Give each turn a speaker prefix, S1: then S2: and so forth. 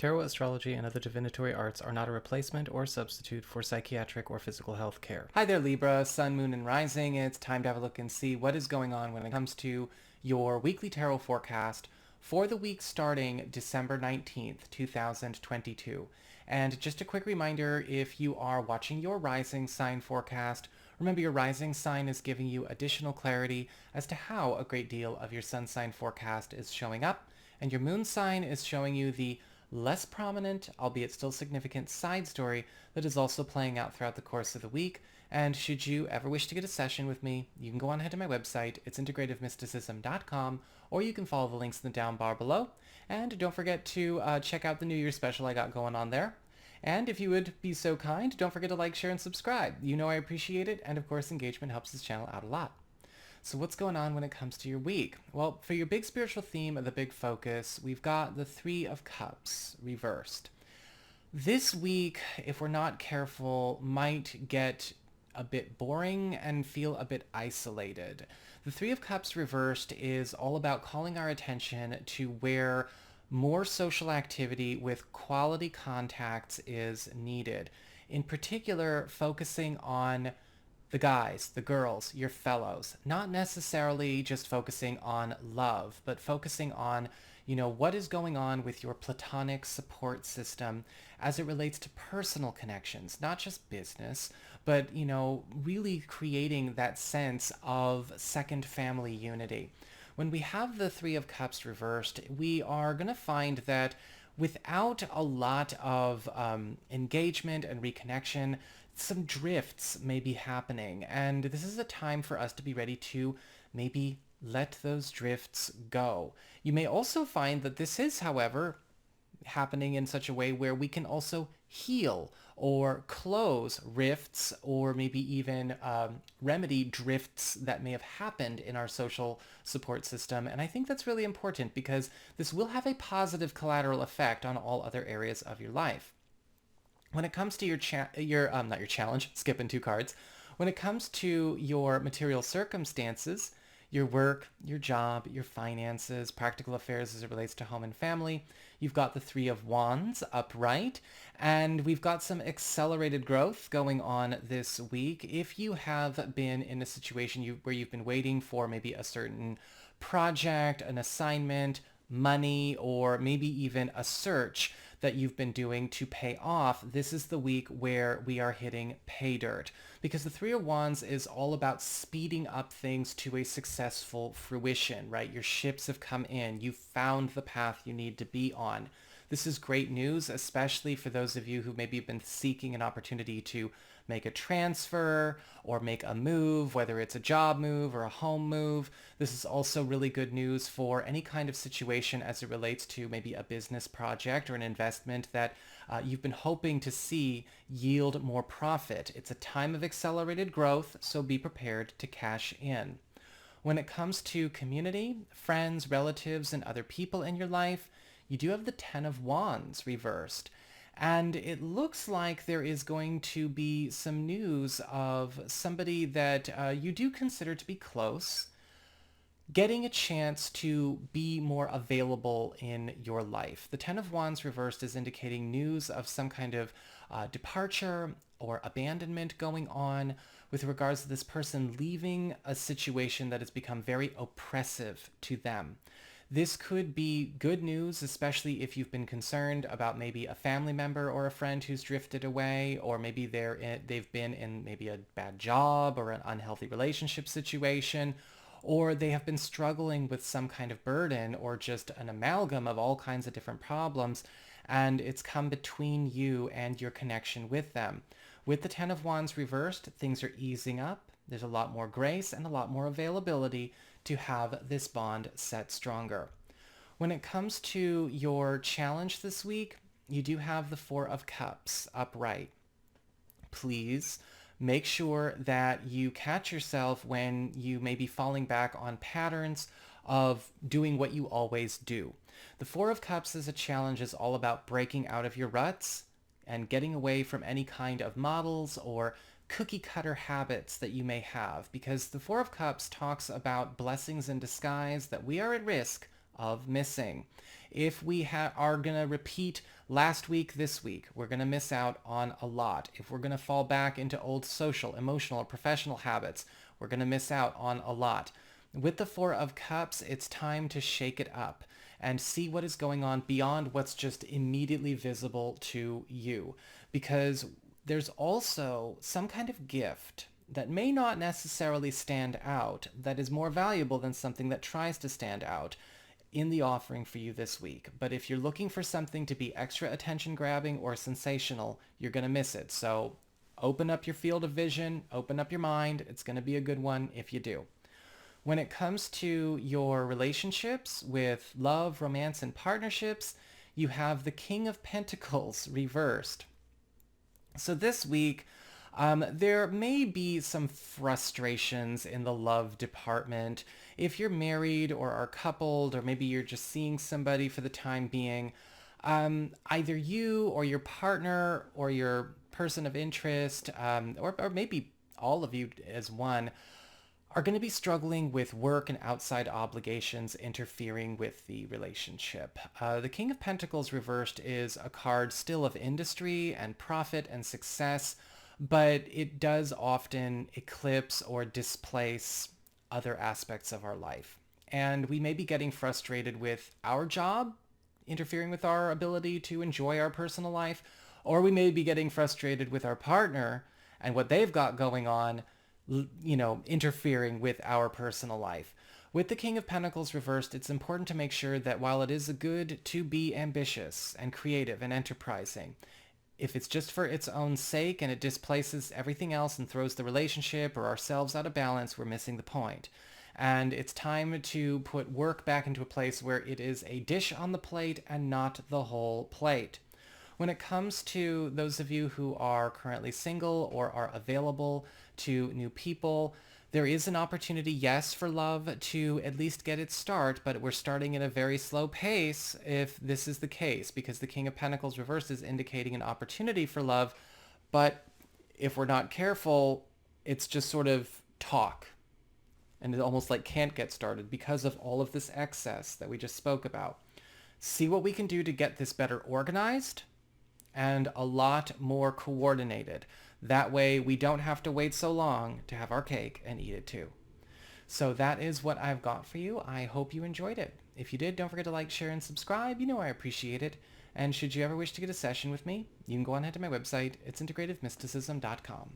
S1: Tarot astrology and other divinatory arts are not a replacement or substitute for psychiatric or physical health care. Hi there, Libra, Sun, Moon, and Rising. It's time to have a look and see what is going on when it comes to your weekly tarot forecast for the week starting December 19th, 2022. And just a quick reminder, if you are watching your rising sign forecast, remember your rising sign is giving you additional clarity as to how a great deal of your sun sign forecast is showing up, and your moon sign is showing you the less prominent, albeit still significant, side story that is also playing out throughout the course of the week. And should you ever wish to get a session with me, you can go on ahead to my website. It's integrativemysticism.com, or you can follow the links in the down bar below. And don't forget to check out the New Year's special I got going on there. And if you would be so kind, don't forget to like, share, and subscribe. You know I appreciate it, and of course engagement helps this channel out a lot. So what's going on when it comes to your week? Well, for your big spiritual theme of the big focus, we've got the Three of Cups reversed. This week, if we're not careful, might get a bit boring and feel a bit isolated. The Three of Cups reversed is all about calling our attention to where more social activity with quality contacts is needed. In particular, focusing on the guys, the girls, your fellows, not necessarily just focusing on love, but focusing on, what is going on with your platonic support system as it relates to personal connections, not just business, but, really creating that sense of second family unity. When we have the Three of Cups reversed, we are going to find that without a lot of engagement and reconnection, some drifts may be happening, and this is a time for us to be ready to maybe let those drifts go. You may also find that this is, however, happening in such a way where we can also heal or close rifts, or maybe even remedy drifts that may have happened in our social support system. And I think that's really important because this will have a positive collateral effect on all other areas of your life. When it comes to not your challenge, skipping two cards. When it comes to your material circumstances, your work, your job, your finances, practical affairs as it relates to home and family, you've got the Three of Wands upright, and we've got some accelerated growth going on this week. If you have been in a situation where you've been waiting for maybe a certain project, an assignment, money, or maybe even a search that you've been doing to pay off, this is the week where we are hitting pay dirt. Because the Three of Wands is all about speeding up things to a successful fruition, right? Your ships have come in. You've found the path you need to be on. This is great news, especially for those of you who maybe have been seeking an opportunity to make a transfer or make a move, whether it's a job move or a home move. This is also really good news for any kind of situation as it relates to maybe a business project or an investment that you've been hoping to see yield more profit. It's a time of accelerated growth, so be prepared to cash in. When it comes to community, friends, relatives, and other people in your life, you do have the Ten of Wands reversed. And it looks like there is going to be some news of somebody that you do consider to be close, getting a chance to be more available in your life. The Ten of Wands reversed is indicating news of some kind of departure or abandonment going on with regards to this person leaving a situation that has become very oppressive to them. This could be good news, especially if you've been concerned about maybe a family member or a friend who's drifted away, or maybe they've been in maybe a bad job or an unhealthy relationship situation, or they have been struggling with some kind of burden or just an amalgam of all kinds of different problems, and it's come between you and your connection with them. With the Ten of Wands reversed, things are easing up. There's a lot more grace and a lot more availability to have this bond set stronger. When it comes to your challenge this week, you do have the Four of Cups upright. Please make sure that you catch yourself when you may be falling back on patterns of doing what you always do. The Four of Cups as a challenge is all about breaking out of your ruts and getting away from any kind of models or cookie cutter habits that you may have, because the Four of Cups talks about blessings in disguise, that we are at risk of missing. If we are going to repeat last week, this week, we're going to miss out on a lot. If we're going to fall back into old social, emotional, or professional habits, we're going to miss out on a lot. With the Four of Cups, it's time to shake it up and see what is going on beyond what's just immediately visible to you. Because there's also some kind of gift that may not necessarily stand out that is more valuable than something that tries to stand out in the offering for you this week. But if you're looking for something to be extra attention grabbing or sensational, you're going to miss it. So open up your field of vision, open up your mind. It's going to be a good one if you do. When it comes to your relationships with love, romance, and partnerships, you have the King of Pentacles reversed. So this week, there may be some frustrations in the love department. If you're married or are coupled, or maybe you're just seeing somebody for the time being, either you or your partner or your person of interest, or maybe all of you as one, are going to be struggling with work and outside obligations interfering with the relationship. The King of Pentacles reversed is a card still of industry and profit and success, but it does often eclipse or displace other aspects of our life. And we may be getting frustrated with our job interfering with our ability to enjoy our personal life, or we may be getting frustrated with our partner and what they've got going on, interfering with our personal life. With the King of Pentacles reversed, it's important to make sure that while it is good to be ambitious and creative and enterprising, if it's just for its own sake and it displaces everything else and throws the relationship or ourselves out of balance, we're missing the point. And it's time to put work back into a place where it is a dish on the plate and not the whole plate. When it comes to those of you who are currently single or are available to new people, there is an opportunity, yes, for love to at least get its start, but we're starting at a very slow pace if this is the case, because the King of Pentacles reversed is indicating an opportunity for love, but if we're not careful, it's just sort of talk, and it almost like can't get started because of all of this excess that we just spoke about. See what we can do to get this better organized and a lot more coordinated. That way we don't have to wait so long to have our cake and eat it too. So that is what I've got for you. I hope you enjoyed it. If you did, don't forget to like, share, and subscribe. You know I appreciate it. And should you ever wish to get a session with me, you can go on ahead to my website. It's integrativemysticism.com.